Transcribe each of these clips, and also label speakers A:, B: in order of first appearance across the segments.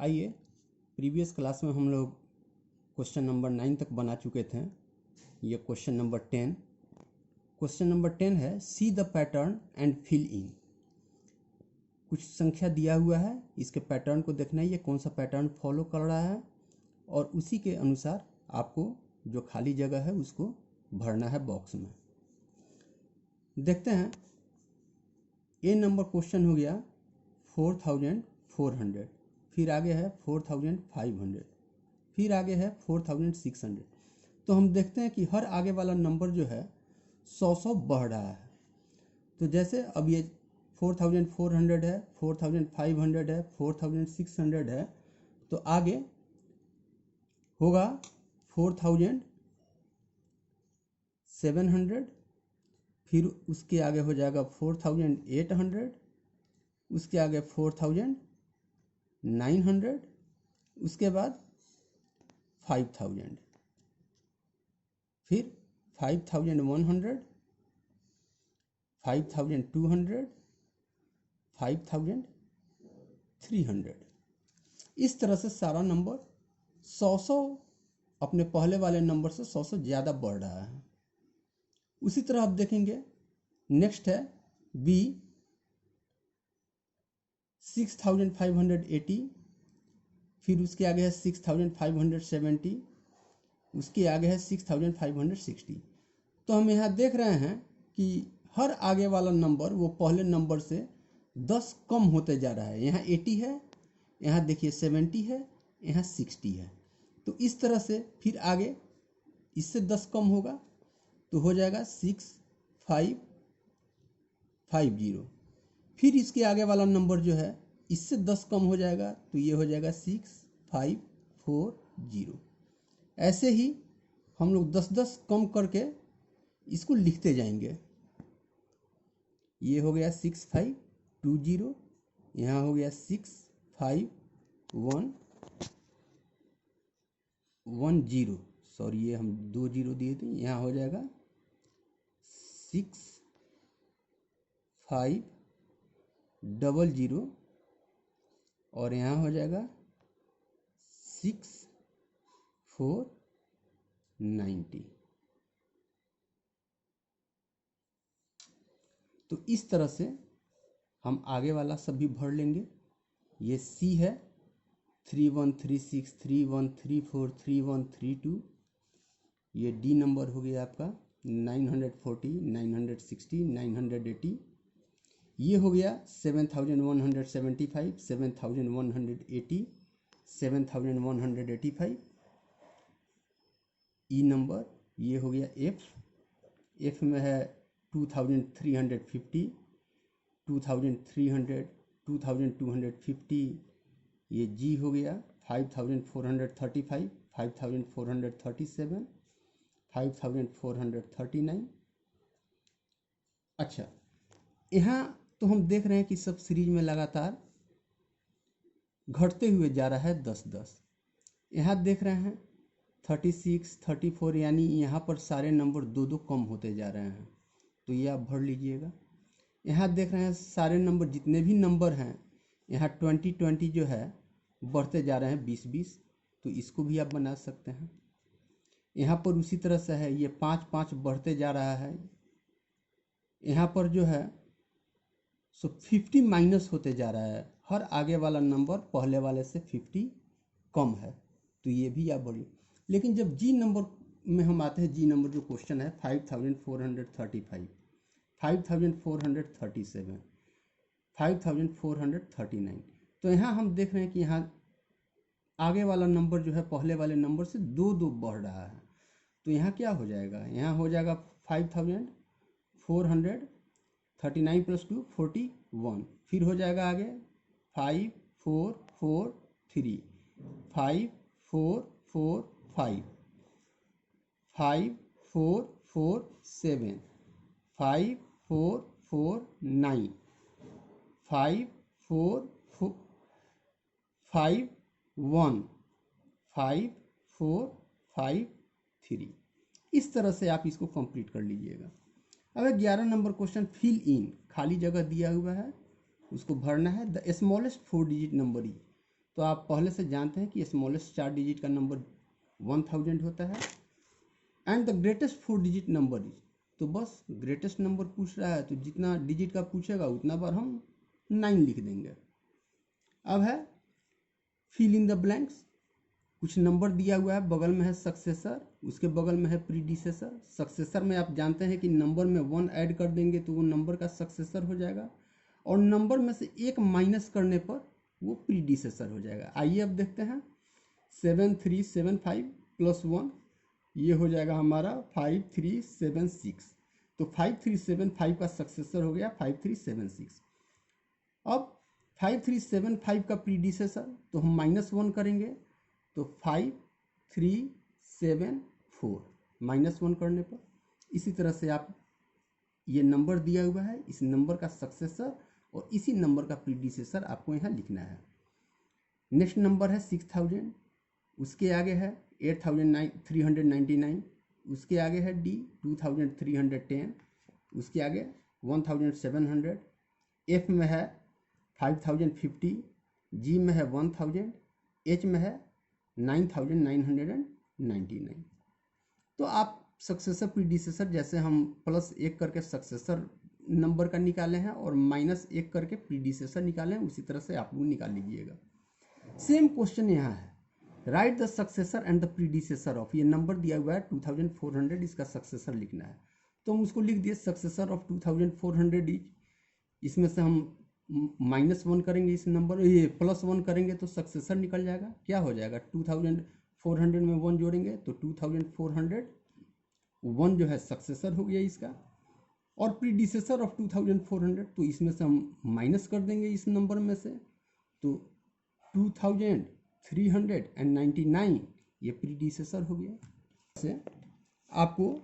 A: आइए, previous class में हम लोग क्वेश्चन नंबर 9 तक बना चुके थे। ये क्वेश्चन नंबर 10। क्वेश्चन नंबर 10 है see the pattern and fill in. कुछ संख्या दिया हुआ है, इसके पैटर्न को देखना है, ये कौन सा पैटर्न फॉलो कर रहा है और उसी के अनुसार आपको जो खाली जगह है उसको भरना है बॉक्स में। देखते हैं, ए नंबर क्वेश्चन हो गया 4400, फिर आगे है 4500, फिर आगे है 4600। तो हम देखते हैं कि हर आगे वाला नंबर जो है 100 बढ़ रहा है। तो जैसे अब ये 4400 है, 4500 है, 4600 है, तो आगे होगा 4700, फिर उसके आगे हो जाएगा 4800, उसके आगे 4900, उसके बाद 5000, फिर 5100, 5200, 5300। इस तरह से सारा नंबर 100 अपने पहले वाले नंबर से 100 ज़्यादा बढ़ रहा है। उसी तरह आप देखेंगे, नेक्स्ट है बी 6580, फिर उसके आगे है 6570, उसके आगे है 6560। तो हम यहाँ देख रहे हैं कि हर आगे वाला नंबर वो पहले नंबर से 10 कम होते जा रहा है। यहाँ 80 है, यहाँ देखिए 70 है, यहाँ 60 है। तो इस तरह से फिर आगे इससे 10 कम होगा तो हो जाएगा 6550। फिर इसके आगे वाला नंबर जो है इससे 10 कम हो जाएगा तो ये हो जाएगा 6540। ऐसे ही हम लोग 10-10 कम करके इसको लिखते जाएंगे। ये हो गया 6520, यहाँ हो गया 6510, सॉरी ये हम 2 जीरो दिए थे, यहाँ हो जाएगा 6500 और यहाँ हो जाएगा 6490। तो इस तरह से हम आगे वाला सब भी भर लेंगे। ये सी है 3136, 3134, 3132। ये डी नंबर हो गया आपका 940, 960, 980। ये हो गया 7175, 7180, 7185। ई नंबर ये हो गया एफ में है 2350, 2300, 2250। ये जी हो गया 5435, 5437, 5439। अच्छा, यहाँ तो हम देख रहे हैं कि सब सीरीज में लगातार घटते हुए जा रहा है 10-10। यहाँ देख रहे हैं 36, 34, यानी यहाँ पर सारे नंबर 2-2 कम होते जा रहे हैं, तो ये आप भर लीजिएगा। यहाँ देख रहे हैं सारे नंबर, जितने भी नंबर हैं, यहाँ 20-20 जो है बढ़ते जा रहे हैं 20-20, तो इसको भी आप बना सकते हैं। यहाँ पर उसी तरह से है, ये 5-5 बढ़ते जा रहा है। यहाँ पर जो है 50 माइनस होते जा रहा है, हर आगे वाला नंबर पहले वाले से 50 कम है, तो ये भी आप बोलिए। लेकिन जब जी नंबर में हम आते हैं, जी नंबर जो क्वेश्चन है 5435, 5437, 5439, तो यहाँ हम देख रहे हैं कि यहाँ आगे वाला नंबर जो है पहले वाले नंबर से 2-2 बढ़ रहा है। तो यहाँ क्या हो जाएगा, यहाँ हो जाएगा 5439 + 2 41, फिर हो जाएगा आगे 5443, 5445, 5447, 5449, 5451, 5453। इस तरह से आप इसको कंप्लीट कर लीजिएगा। अब 11 नंबर क्वेश्चन फिल इन, खाली जगह दिया हुआ है, उसको भरना है। द स्मॉलेस्ट 4 डिजिट नंबर ई। तो तो आप पहले से जानते हैं कि स्मॉलेस्ट 4 डिजिट का नंबर 1000 होता है and the greatest 4 digit number is, तो बस ग्रेटेस्ट नंबर पूछ रहा है तो जितना डिजिट का पूछेगा उतना बार हम 9 लिख देंगे। अब है फिल इन द ब्लैंक्स, कुछ नंबर दिया हुआ है, बगल में है सक्सेसर, उसके बगल में है प्रीडिसेसर। सक्सेसर में आप जानते हैं कि नंबर में 1 ऐड कर देंगे तो वो नंबर का सक्सेसर हो जाएगा और नंबर में से एक माइनस करने पर वो प्रीडिसेसर हो जाएगा। आइए अब देखते हैं 7375 प्लस 1 ये हो जाएगा हमारा 5376, तो 5375 का सक्सेसर हो गया 5376। अब 5375 का प्रीडिसेसर तो हम -1 करेंगे तो 5374 -1 करने पर। इसी तरह से आप ये नंबर दिया हुआ है, इस नंबर का सक्सेसर और इसी नंबर का प्रीडिसेसर आपको यहाँ लिखना है। नेक्स्ट नंबर है 6000, उसके आगे है 8399, उसके आगे है डी 2310, उसके आगे 1700, एफ में है 5050, जी में है 1000, एच में है 9999। तो आप सक्सेसर प्रीडिसेसर जैसे हम +1 करके सक्सेसर नंबर का निकाले हैं और -1 करके प्रीडिसेसर निकाले हैं, उसी तरह से आप लोग निकाल लीजिएगा। सेम क्वेश्चन यहाँ है, right the successor and the predecessor of, ये नंबर दिया हुआ है 2400, इसका सक्सेसर लिखना है तो हम उसको लिख दिए सक्सेसर ऑफ 2400 इज, इसमें से हम -1 करेंगे इस नंबर, ये +1 करेंगे तो सक्सेसर निकल जाएगा। क्या हो जाएगा 2400 में 1 जोड़ेंगे तो 2400 1 जो है सक्सेसर हो गया इसका, और प्रीडिसेसर ऑफ 2400 तो इसमें से हम माइनस कर देंगे इस नंबर में से, तो 2399 ये प्रीडिसेसर हो गया। से आपको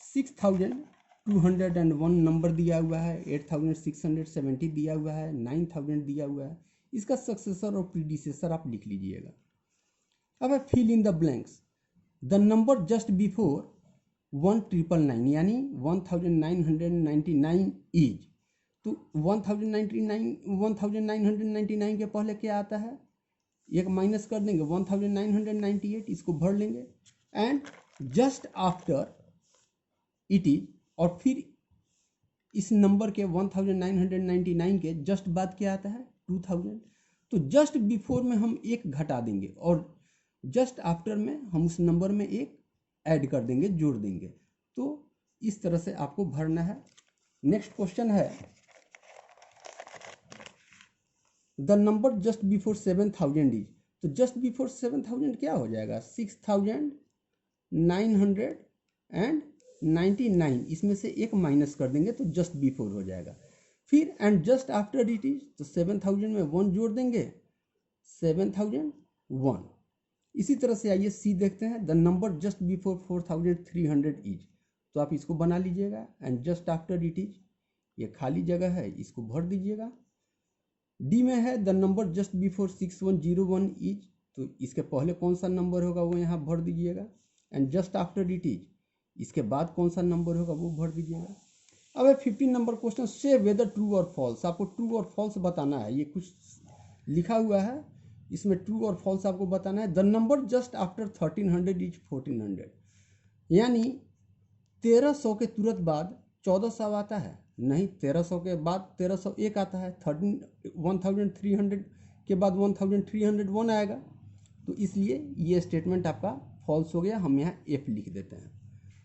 A: 6201 नंबर दिया हुआ है, 8670 दिया हुआ है, 9000 दिया हुआ है, इसका सक्सेसर और प्रीडिसेसर आप लिख लीजिएगा। अब है fill in the blanks, the number just before 1999 यानी 1999 इज, तो 1999 के पहले क्या आता है, एक माइनस कर देंगे 1998, इसको भर लेंगे and just after it is, और फिर इस नंबर के 1999 के जस्ट बाद क्या आता है 2000, तो जस्ट बिफोर में हम एक घटा देंगे और जस्ट आफ्टर में हम उस नंबर में एक ऐड कर देंगे, जोड़ देंगे। तो इस तरह से आपको भरना है। नेक्स्ट क्वेश्चन है, the number just before 7000 is, तो जस्ट बिफोर 7000 क्या हो जाएगा 6999, इसमें से एक माइनस कर देंगे तो जस्ट बिफोर हो जाएगा। फिर and just after it is, तो 7000 में 1 जोड़ देंगे 7001। इसी तरह से आइए सी देखते हैं, the number just before 4300 is, तो आप इसको बना लीजिएगा and just after it is, ये खाली जगह है इसको भर दीजिएगा। डी में है the number just before 6101 is, तो इसके पहले कौन सा नंबर होगा वो यहाँ भर दीजिएगा and just after it is, इसके बाद कौन सा नंबर होगा वो भर दीजिएगा। अब है 15 नंबर क्वेश्चन, से वेदर ट्रू और फॉल्स, आपको ट्रू और फॉल्स बताना है। ये कुछ लिखा हुआ है, इसमें ट्रू और फॉल्स आपको बताना है। The number just after 1300 is 1400, यानी 1300 के तुरंत बाद 1400 आता है, नहीं 1300 के बाद 1301 आता है, 1300 के बाद 1301 आएगा, तो इसलिए ये स्टेटमेंट आपका फॉल्स हो गया, हम यहाँ एफ लिख देते हैं।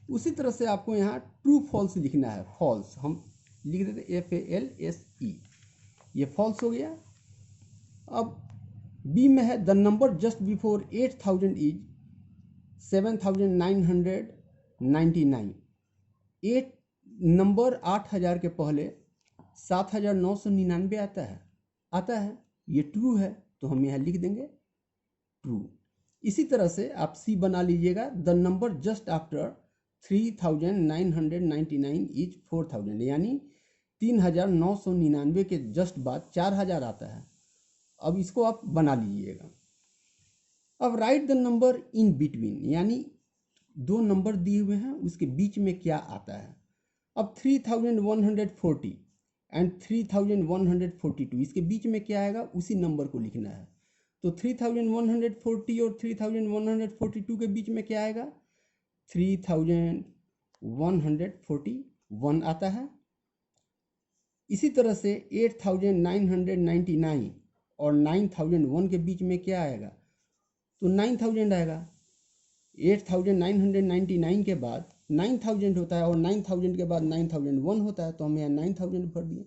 A: उसी तरह से आपको यहाँ ट्रू फॉल्स लिखना है, फॉल्स हम लिख देते FALSE, ये फॉल्स हो गया। अब बी में है the number just before 8000 is 7999, 8 number 8000 के पहले 7999 आता है, ये ट्रू है तो हम यहाँ लिख देंगे ट्रू। इसी तरह से आप सी बना लीजिएगा, the number just after 3999 is 4000, यानी 3999 के जस्ट बाद 4000 आता है। अब इसको आप बना लीजिएगा। अब right the number in between, यानी 2 नंबर दिए हुए हैं उसके बीच में क्या आता है। अब 3140 एंड 3142, इसके बीच में क्या आएगा उसी नंबर को लिखना है। तो 3140 और 3142 के बीच में क्या आएगा? 3141 आता है। इसी तरह से 8999 और 9001 के बीच में क्या आएगा? तो 9000 आएगा। 8999 के बाद 9000 होता है और 9000 के बाद 9001 होता है, तो हम यहाँ 9000 भर दिए।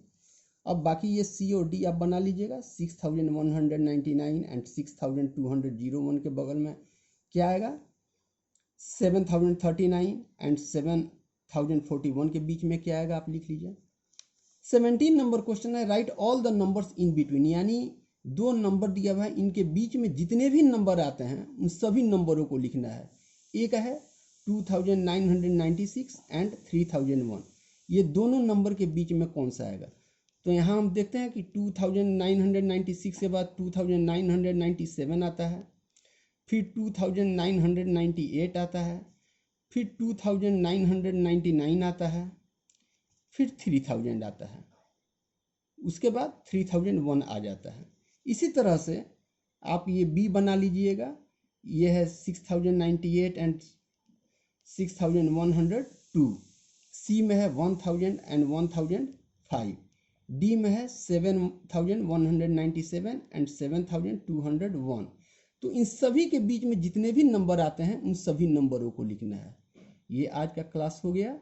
A: अब बाकी ये सी और डी आप बना लीजिएगा। 6199 एंड 6201 के बगल में क्या आएगा? 7039 एंड 7041 के बीच में क्या आएगा? आप लिख लीजिए। 17 नंबर क्वेश्चन है, right all the numbers in between, यानी दो नंबर दिया हुआ है, इनके बीच में जितने भी नंबर आते हैं उन सभी नंबरों को लिखना है। एक है 2996 एंड 3001, ये दोनों नंबर के बीच में कौन सा आएगा? तो यहाँ हम देखते हैं कि 2996 के बाद 2997 आता है, फिर 2998 आता है, फिर 2999 आता है, फिर 3000 आता है, उसके बाद 3001 आ जाता है। इसी तरह से आप ये बी बना लीजिएगा। ये है 6098 एंड 6102। सी में है 1000 एंड 1005। डी में है 7197 एंड 7201। तो इन सभी के बीच में जितने भी नंबर आते हैं उन सभी नंबरों को लिखना है। ये आज का क्लास हो गया।